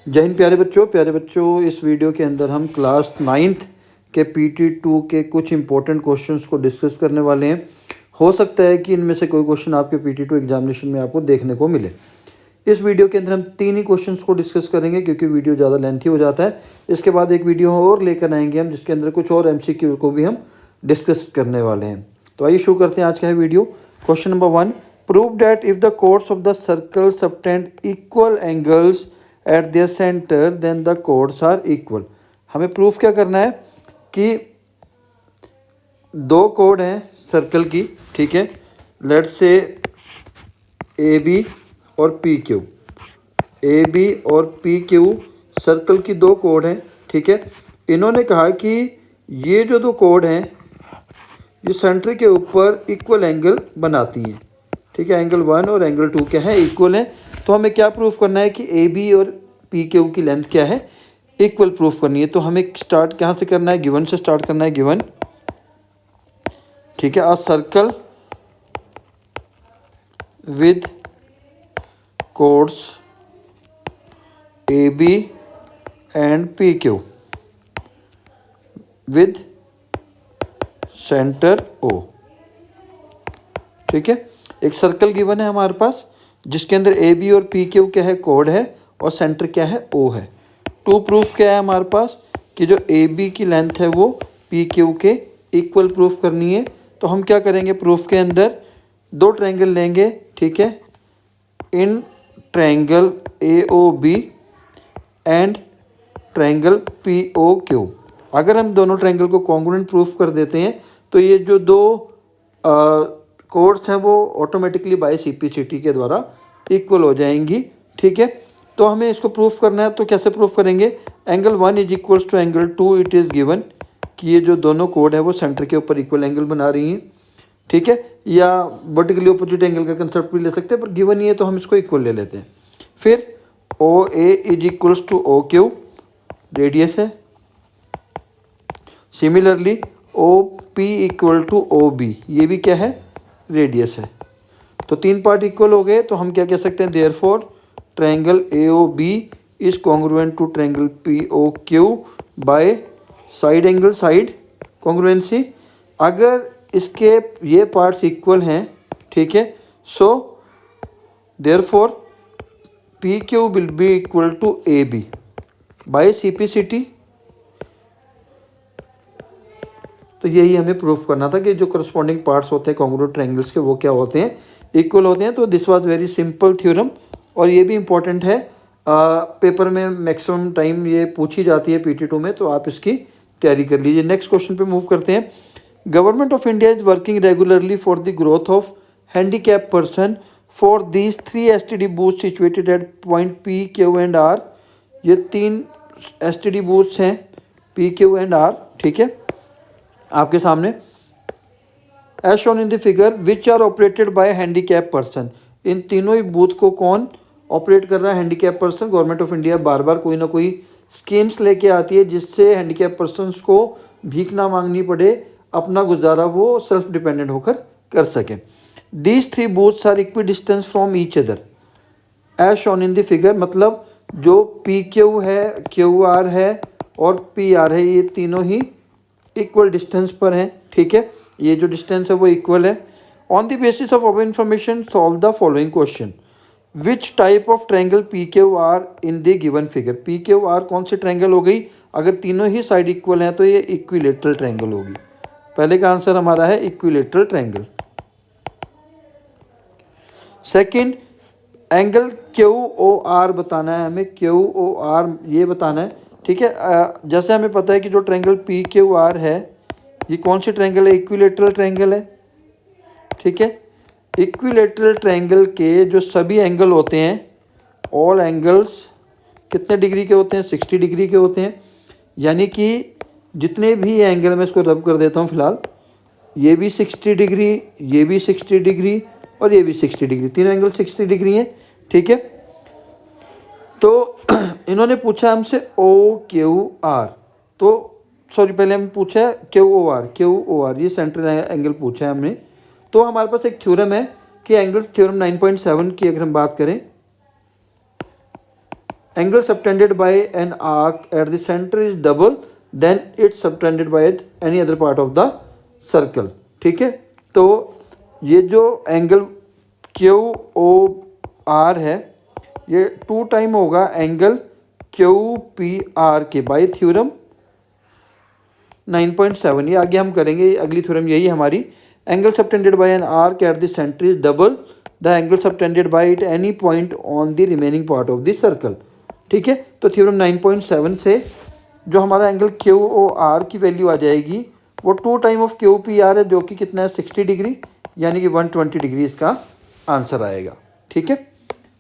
जय हिंद प्यारे बच्चों, इस वीडियो के अंदर हम क्लास 9th के PT2 के कुछ इंपॉर्टेंट क्वेश्चंस को डिस्कस करने वाले हैं। हो सकता है कि इनमें से कोई क्वेश्चन आपके PT2 एग्जामिनेशन में आपको देखने को मिले। इस वीडियो के अंदर हम 3 ही क्वेश्चंस को डिस्कस करेंगे क्योंकि वीडियो ज़्यादा लेंथी हो जाता है। इसके बाद एक वीडियो और लेकर आएंगे हम, जिसके अंदर कुछ और MCQ को भी हम डिस्कस करने वाले हैं। तो आइए शुरू करते हैं आज का है video. Question number 1, prove that if the chords of the circle subtend equal angles at their centre then the chords are equal. हमें प्रूफ क्या करना है कि दो कोड हैं सर्कल की, ठीक है, लेट्स से AB और PQ। AB और PQ सर्कल की दो कोड हैं, ठीक है। इन्होंने कहा कि ये जो दो कोड हैं ये सेंटर के ऊपर इक्वल एंगल बनाती हैं, ठीक है। एंगल 1 और एंगल 2 क्या है, इक्वल है। तो हमें क्या प्रूफ करना है कि AB और PQ की लेंथ क्या है, इक्वल प्रूफ करनी है। तो हमें स्टार्ट कहाँ से करना है, गिवन से स्टार्ट करना है, गिवन, ठीक है। A circle with codes AB and PQ with centre O, ठीक है। एक सर्कल गिवन है हमारे पास जिसके अंदर AB और PQ क्या है, कोड है, और सेंटर क्या है, O है। टू प्रूफ क्या है हमारे पास कि जो AB की लेंथ है वो PQ के इक्वल प्रूफ करनी है। तो हम क्या करेंगे, प्रूफ के अंदर दो ट्रायंगल लेंगे, ठीक है। In triangle AOB and triangle POQ, अगर हम दोनों ट्रायंगल को कॉन्ग्रुएंट प्रूफ कर देते हैं तो ये जो दो कोड्स हैं वो ऑटोमेटिकली बाय CP/CT के द्वारा इक्वल हो जाएंगी, ठीक है। तो हमें इसको प्रूफ करना है, तो कैसे प्रूफ करेंगे, angle 1 is equals to angle 2 it is given कि ये जो दोनों कोड है वो सेंटर के ऊपर इक्वल एंगल बना रही हैं, ठीक है। या वर्टिकली अपोजिट एंगल का कंसेप्ट भी ले सकते हैं, पर गिवन ही है तो हम इसको इक्वल ले लेते हैं। फिर OA is equals to OQ, radius है। Similarly OP equal to OB, ये भी क्या है, रेडियस है। तो तीन पार्ट इक्वल हो गए, तो हम क्या कह सकते हैं, therefore triangle AOB is congruent to triangle POQ by side angle side congruency. अगर इसके ये पार्ट्स इक्वल हैं, ठीक है, so therefore PQ will be equal to AB by CP/CT। तो यही हमें प्रूफ करना था कि जो करस्पॉन्डिंग पार्ट्स होते हैं कॉन्ग्रुएंट ट्रायंगल्स के वो क्या होते हैं, इक्वल होते हैं। तो this was very simple theorem, और ये भी इम्पोर्टेंट है, पेपर में मैक्सिमम टाइम ये पूछी जाती है PT2 में, तो आप इसकी तैयारी कर लीजिए। नेक्स्ट क्वेश्चन पे मूव करते हैं। Government of India is working regularly for the growth of handicap person for these 3 STD booths situated at point P, Q and R। ये 3 STD बूथ्स हैं P, Q एंड R, ठीक है, आपके सामने। As shown in the figure which are operated by handicap person. इन तीनों ही booth को कौन ऑपरेट कर रहा है, handicap person. Government of India बार बार कोई ना कोई स्कीम्स लेके आती है जिससे हैंडीकैप पर्सनस को भीख ना मांगनी पड़े, अपना गुजारा वो सेल्फ डिपेंडेंट होकर कर सकें। These 3 booths are equidistant from each other as shown in the figure, मतलब जो PQ है, QR है और PR है, ये तीनों ही इक्वल डिस्टेंस पर हैं, ठीक है। ये जो डिस्टेंस है वो इक्वल है। On the basis of our information solve the following question. Which type of triangle PQR in the given figure. PQR कौन सी ट्रायंगल हो गई, अगर तीनों ही साइड इक्वल हैं तो ये इक्विलेटरल ट्रायंगल होगी। पहले का आंसर हमारा है equilateral triangle. Second, angle QOR बताना है हमें, QOR ये बताना है, ठीक है। जैसे हमें पता है कि जो ट्रायंगल PQR है ये कौन सी ट्रायंगल है, इक्विलेटरल ट्रायंगल है, ठीक है। इक्विलेटरल ट्रायंगल के जो सभी एंगल होते हैं, ऑल एंगल्स कितने डिग्री के होते हैं, 60 डिग्री के होते हैं। यानी कि जितने भी एंगल, मैं इसको रब कर देता हूँ फिलहाल, ये भी 60 डिग्री, ये भी 60 डिग्री और ये भी 60 डिग्री, तीनों एंगल 60 डिग्री हैं, ठीक है। तो इन्होंने पूछा हमसे OQR, तो सॉरी पहले हम पूछा है QOR, ये सेंट्रल एंगल पूछा है हमने। तो हमारे पास एक थ्योरम है कि एंगल्स थ्योरम 9.7 की अगर हम बात करें angle subtended by an arc at the centre is double than its subtended by any other part of the circle. ठीक है, तो ये जो एंगल क्यू ओ आर है ये 2 टाइम होगा एंगल क्यू पी आर के बाय थ्योरम 9.7। ये आगे हम करेंगे, अगली थ्योरम यही हमारी। Angle subtended by an arc at the centre is double the angle subtended bye it any point on the remaining part of the circle. ठीक है, तो थ्योरम 9.7 से जो हमारा एंगल क्यू ओ आर की वैल्यू आ जाएगी वो 2 time of Q P R है, जो कि कितना है 60 डिग्री, यानी कि 120 डिग्री इसका आंसर आएगा। ठीक है,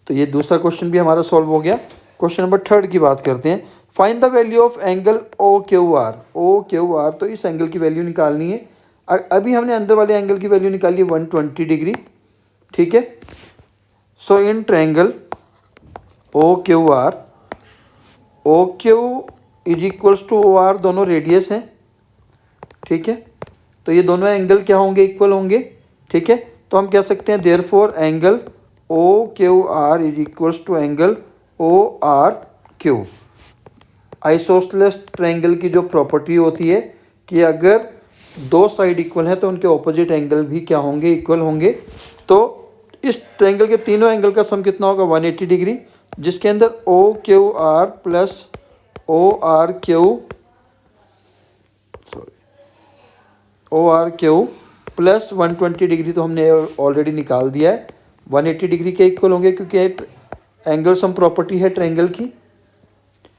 तो ये दूसरा क्वेश्चन भी हमारा सॉल्व हो गया। क्वेश्चन नंबर 3 की बात करते हैं। Find the value of angle O Q R. O Q R, तो इस एंगल की वैल्यू निकालनी है। अभी हमने अंदर वाले एंगल की वैल्यू निकाली है 120 डिग्री। ठीक है, so in triangle O Q R, O Q is equals to O R, दोनों रेडियस हैं। ठीक है, तो ये दोनों एंगल क्या होंगे, इक्वल होंगे। ठीक है, तो हम कह सकते हैं therefore angle O Q R is equals to angle O R Q. Isosceles triangle की जो प्रॉपर्टी होती है कि अगर 2 साइड इक्वल हैं तो उनके ऑपोजिट एंगल भी क्या होंगे, इक्वल होंगे। तो इस ट्रायंगल के तीनों एंगल का सम कितना होगा 180 डिग्री, जिसके अंदर O Q R plus O R Q plus 120 degree तो हमने ऑलरेडी निकाल दिया है, 180 डिग्री के इक्वल होंगे क्योंकि एंगल सम प्रॉपर्टी है ट्रायंगल की।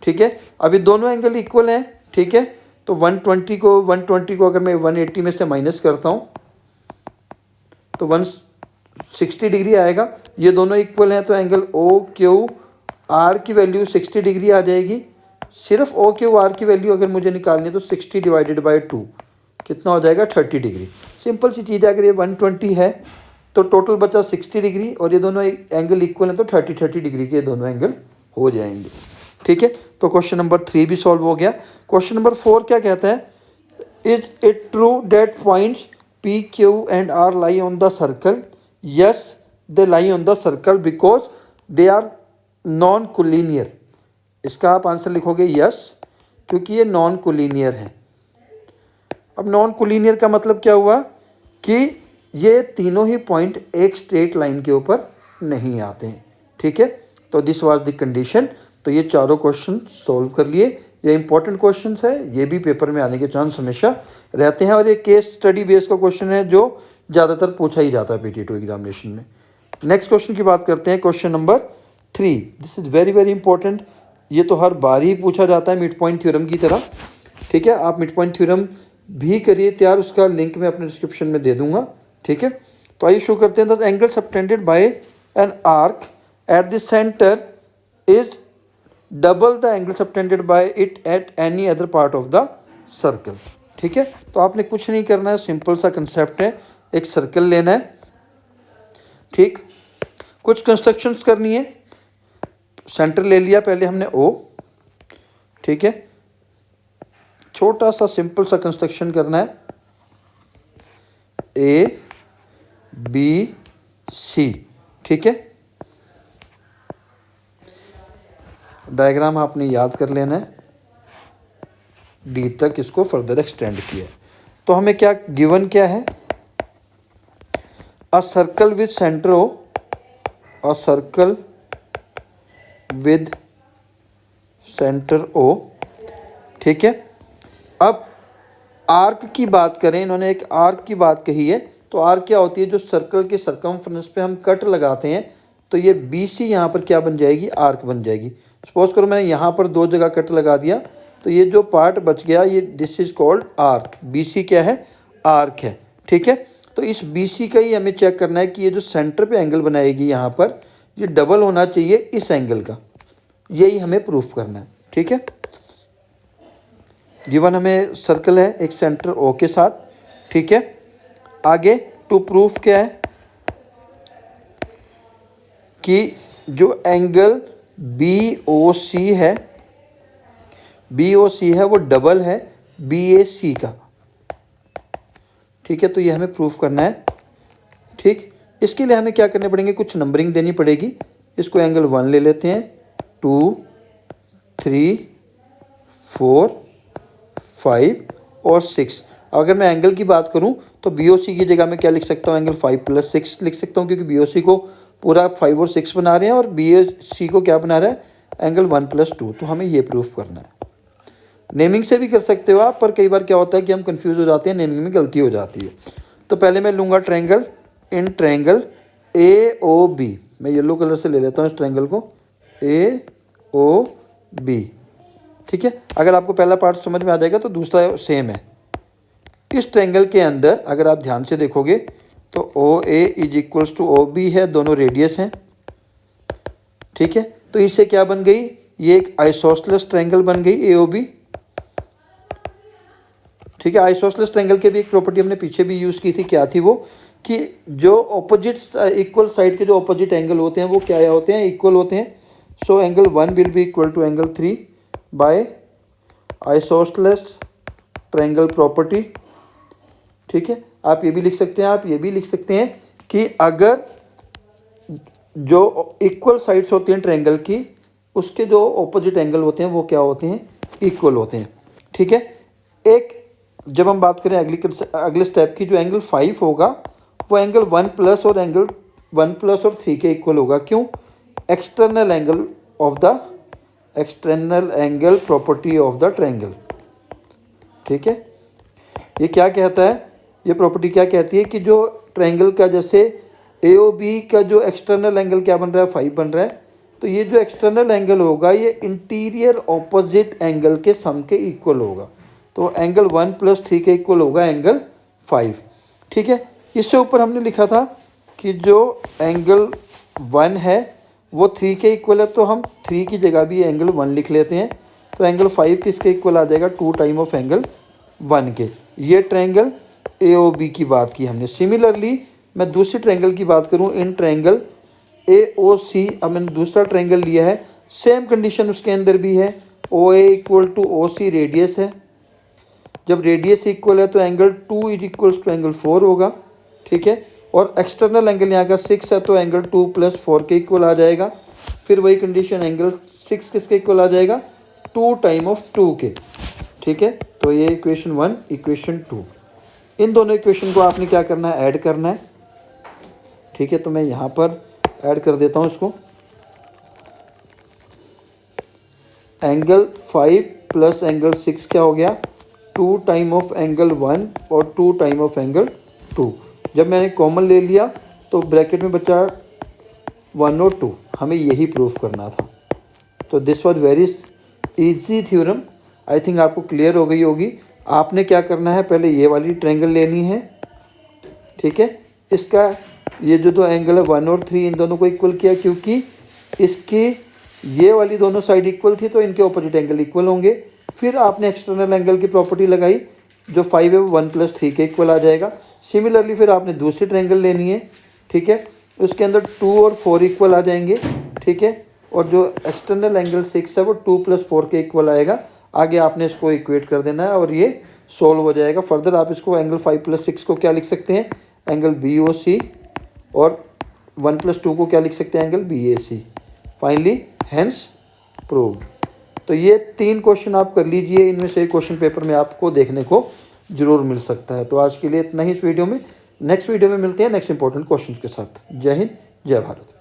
ठीक है, अभी दोनों एंगल इक्वल हैं। ठीक है, तो 120 को अगर मैं 180 में से माइनस करता हूँ तो 160 डिग्री आएगा। ये दोनों इक्वल हैं तो एंगल ओ क्यू आर की वैल्यू 60 डिग्री आ जाएगी। सिर्फ ओ क्यू आर की वैल्यू अगर मुझे निकालनी है तो 60 डिवाइडेड बाई 2 कितना हो जाएगा 30 डिग्री। सिंपल सी चीज़ है, अगर ये 120 है तो टोटल बचा 60 डिग्री और ये दोनों एंगल इक्वल हैं तो 30 डिग्री के दोनों एंगल हो जाएंगे। ठीक है, तो क्वेश्चन नंबर 3 भी सॉल्व हो गया। क्वेश्चन नंबर 4 क्या कहता है, is it true that points P Q and R lie on the circle. Yes they lie on the circle because they are non collinear. इसका आप आंसर लिखोगे यस, क्योंकि ये नॉन कोलिनियर है। अब नॉन कोलिनियर का मतलब क्या हुआ कि ये तीनों ही पॉइंट एक स्ट्रेट लाइन के ऊपर नहीं आते हैं। ठीक है, तो दिस वाज द कंडीशन। तो ये चारों क्वेश्चन सॉल्व कर लिए। ये इंपॉर्टेंट क्वेश्चंस है, ये भी पेपर में आने के चांस हमेशा रहते हैं और ये केस स्टडी बेस्ड का क्वेश्चन है जो ज़्यादातर पूछा ही जाता है PT2 एग्जामिनेशन में। नेक्स्ट क्वेश्चन की बात करते हैं, question number 3। This is very very important. ये तो हर बार ही पूछा जाता है मिड पॉइंट थ्योरम की तरह। ठीक है, आप मिड पॉइंट थ्योरम भी करिए तैयार, उसका लिंक मैं अपने डिस्क्रिप्शन में दे दूंगा। ठीक है, तो आइए शुरू करते हैं। The angle subtended by an arc at the centre is double the angle subtended bye it at any other part of the circle. ठीक है, तो आपने कुछ नहीं करना है, सिंपल सा कंसेप्ट है, एक सर्कल लेना है। ठीक, कुछ कंस्ट्रक्शंस करनी है। सेंटर ले लिया पहले हमने O। ठीक है, छोटा सा सिंपल सा कंस्ट्रक्शन करना है, ABC। ठीक है, डायग्राम आपने याद कर लेना है, D तक इसको फर्दर एक्सटेंड किया है। तो हमें क्या गिवन क्या है, a circle with centre O, a circle with centre O। ठीक है, अब आर्क की बात करें, इन्होंने एक आर्क की बात कही है। तो आर्क क्या होती है, जो सर्कल के सर्कमफ्रेंस पे हम कट लगाते हैं, तो ये BC यहाँ पर क्या बन जाएगी, आर्क बन जाएगी। सपोज करो मैंने यहाँ पर 2 जगह कट लगा दिया, तो ये जो पार्ट बच गया ये this is called arc. BC क्या है, आर्क है। ठीक है, तो इस BC का ही हमें चेक करना है कि ये जो सेंटर पे एंगल बनाएगी यहाँ पर, ये डबल होना चाहिए इस एंगल का, यही हमें प्रूफ करना है। ठीक है, गिवन हमें सर्कल है एक सेंटर O के साथ। ठीक है, आगे टू प्रूफ क्या है कि जो एंगल BOC है, BOC है वो डबल है BAC का। ठीक है, तो ये हमें प्रूफ करना है। ठीक, इसके लिए हमें क्या करने पड़ेंगे, कुछ नंबरिंग देनी पड़ेगी। इसको एंगल 1 ले लेते हैं, 2, 3, 4, 5 और 6। अगर मैं एंगल की बात करूं तो BOC की जगह मैं क्या लिख सकता हूं, एंगल 5 + 6 लिख सकता हूं, क्योंकि BOC को पूरा 5 और 6 बना रहे हैं और BOC को क्या बना रहा है, एंगल 1 + 2। तो हमें ये प्रूफ करना है। नेमिंग से भी कर सकते हो आप, पर कई बार क्या होता है कि हम कंफ्यूज हो जाते हैं, नेमिंग में गलती हो जाती है। तो पहले मैं लूँगा ट्रायंगल, इन ट्रायंगल AOB, मैं येलो कलर से ले लेता हूँ इस ट्रायंगल को, AOB, ठीक है। अगर आपको पहला पार्ट समझ में आ जाएगा तो दूसरा सेम है। इस ट्रायंगल के अंदर अगर आप ध्यान से देखोगे तो OA = OB है, दोनों रेडियस हैं, ठीक है। तो इससे क्या बन गई, ये एक आइसोसेलेस ट्रायंगल बन गई AOB, ठीक है। आइसोसेलेस ट्रायंगल की भी एक प्रॉपर्टी हमने पीछे भी यूज़ की थी, क्या थी वो, कि जो ऑपोजिट इक्वल साइड के जो ऑपोजिट एंगल होते हैं वो क्या होते हैं, इक्वल होते हैं। So angle 1 will be equal to angle 3 by isosceles triangle property, ठीक है। आप ये भी लिख सकते हैं, आप ये भी लिख सकते हैं कि अगर जो इक्वल साइड्स होती हैं ट्रायंगल की, उसके जो ऑपोजिट एंगल होते हैं वो क्या होते हैं, इक्वल होते हैं, ठीक है। एक जब हम बात करें अगले स्टेप की, जो एंगल 5 होगा वो एंगल 1+ और एंगल 1+ और 3 के इक्वल होगा। क्यों, external angle property of the triangle, ठीक है। ये क्या कहता है, ये प्रॉपर्टी क्या कहती है कि जो ट्रायंगल का जैसे AOB का जो एक्सटर्नल एंगल क्या बन रहा है, 5 बन रहा है, तो ये जो एक्सटर्नल एंगल होगा ये इंटीरियर ऑपोजिट एंगल के सम के इक्वल होगा। तो एंगल 1 + 3 के इक्वल होगा एंगल 5, ठीक है। इससे ऊपर हमने लिखा था कि जो एंगल 1 है वो 3 के इक्वल है, तो हम 3 की जगह भी एंगल 1 लिख लेते हैं। तो एंगल 5 किसके इक्वल आ जाएगा, 2 टाइम ऑफ एंगल 1 के। ये ट्रायंगल AOB की बात की हमने। सिमिलरली मैं दूसरी ट्रायंगल की बात करूं, इन ट्रायंगल AOC, अब मैंने दूसरा ट्रायंगल लिया है, सेम कंडीशन उसके अंदर भी है। OA = OC रेडियस है, जब रेडियस इक्वल है तो एंगल 2 = एंगल 4 होगा, ठीक है। और एक्सटर्नल एंगल यहाँ का 6 है, तो एंगल 2 + 4 के इक्वल आ जाएगा। फिर वही कंडीशन, एंगल 6 किसके इक्वल आ जाएगा, 2 टाइम ऑफ 2 के, ठीक है। तो ये इक्वेशन 1, इक्वेशन 2, इन दोनों इक्वेशन को आपने क्या करना है, ऐड करना है, ठीक है। तो मैं यहाँ पर ऐड कर देता हूँ इसको, एंगल 5 + एंगल 6 क्या हो गया, 2 टाइम ऑफ एंगल 1 और 2 टाइम ऑफ एंगल 2। जब मैंने कॉमन ले लिया तो ब्रैकेट में बचा 1 और 2, हमें यही प्रूफ करना था। तो this was very easy theorem, I think आपको क्लियर हो गई होगी। आपने क्या करना है, पहले ये वाली ट्रायंगल लेनी है, ठीक है। इसका ये जो दो एंगल है 1 और 3, इन दोनों को इक्वल किया, क्योंकि इसकी ये वाली दोनों साइड इक्वल थी तो इनके ऑपोजिट एंगल इक्वल होंगे। फिर आपने एक्सटर्नल एंगल की प्रॉपर्टी लगाई, जो 5 है वो 1 + 3 के इक्वल आ जाएगा। सिमिलरली फिर आपने दूसरी ट्रायंगल लेनी है, ठीक है, उसके अंदर 2 और 4 इक्वल आ जाएंगे, ठीक है। और जो एक्सटर्नल एंगल 6 है वो 2 + 4 के इक्वल आएगा। आगे आपने इसको इक्वेट कर देना है और ये सोल्व हो जाएगा। फर्दर आप इसको एंगल 5 + 6 को क्या लिख सकते हैं, एंगल BOC, और 1 + 2 को क्या लिख सकते हैं, angle BAC। Finally hence proved. तो ये 3 क्वेश्चन आप कर लीजिए, इनमें से एक क्वेश्चन पेपर में आपको देखने को जरूर मिल सकता है। तो आज के लिए इतना ही इस वीडियो में। नेक्स्ट वीडियो में मिलते हैं नेक्स्ट इंपॉर्टेंट क्वेश्चन के साथ। जय हिंद, जय भारत।